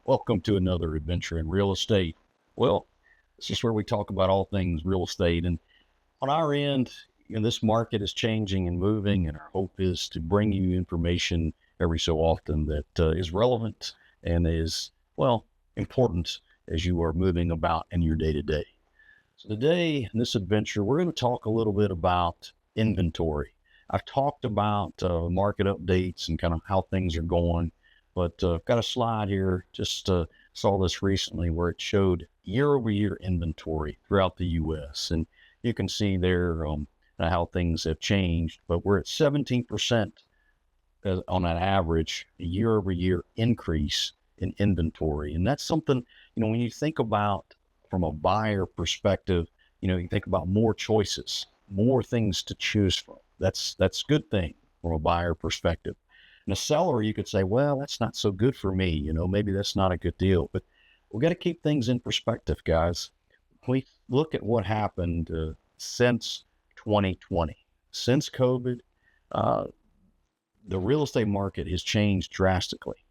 Welcome to another adventure in real estate. Well, this is where we talk about all things real estate. And on our end, this market is changing and moving, and our hope is to bring you information every so often that is relevant and is, well, important as you are moving about in your day to day. So today in this adventure, we're going to talk a little bit about inventory. I've talked about market updates and kind of how things are going, but I've got a slide here, just saw this recently where it showed year over year inventory throughout the U.S. And you can see there how things have changed, but we're at 17% on an average year over year increase in inventory. And that's something, when you think about from a buyer perspective, you think about more choices, more things to choose from. That's a good thing from a buyer perspective. And a seller, you could say, well, that's not so good for me. Maybe that's not a good deal. But we got to keep things in perspective, guys. We look at what happened since 2020, since COVID. The real estate market has changed drastically.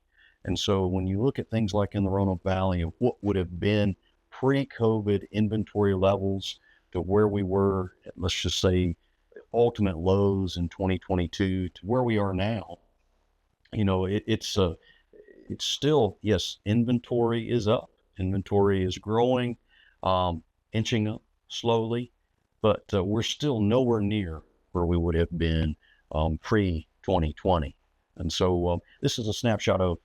And so when you look at things like in the Roanoke Valley of what would have been pre-COVID inventory levels to where we were, let's just say ultimate lows in 2022 to where we are now, it's still, yes, inventory is up, inventory is growing, inching up slowly, but we're still nowhere near where we would have been pre-2020. And so this is a snapshot of,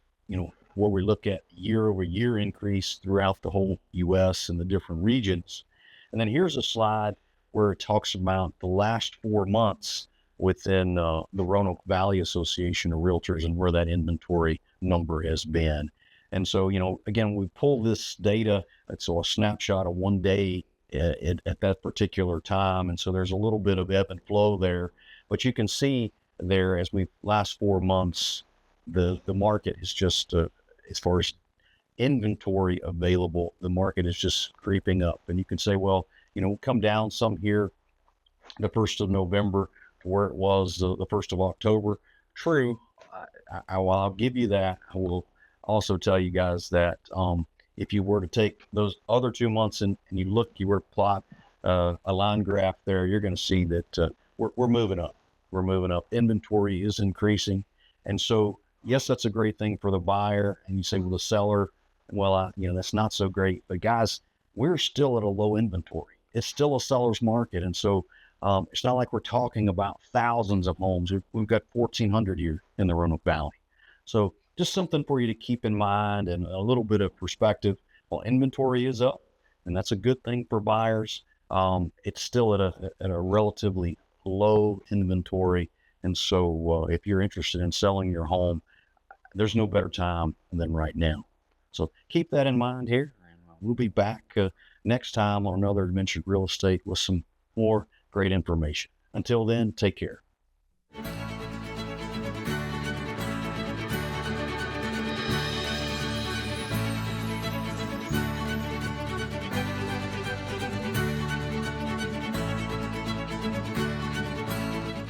where we look at year over year increase throughout the whole U.S. and the different regions. And then here's a slide where it talks about the last 4 months within the Roanoke Valley Association of Realtors and where that inventory number has been. And so, again, we pull this data. It's a snapshot of 1 day at that particular time. And so there's a little bit of ebb and flow there, but you can see there as we last 4 months, the market is just, as far as inventory available, the market is just creeping up. And you can say, well, come down some here the 1st of November to where it was the 1st of October. True. While I'll give you that, I will also tell you guys that if you were to take those other 2 months and you were to plot a line graph there, you're going to see that we're moving up. We're moving up. Inventory is increasing. And so, yes, that's a great thing for the buyer. And you say, well, the seller, well, that's not so great. But guys, we're still at a low inventory. It's still a seller's market. And so it's not like we're talking about thousands of homes. We've got 1,400 here in the Roanoke Valley. So just something for you to keep in mind and a little bit of perspective. Well, inventory is up, and that's a good thing for buyers. It's still at a relatively low inventory. And so if you're interested in selling your home, there's no better time than right now. So keep that in mind here. And we'll be back next time on another adventure in real estate with some more great information. Until then, take care.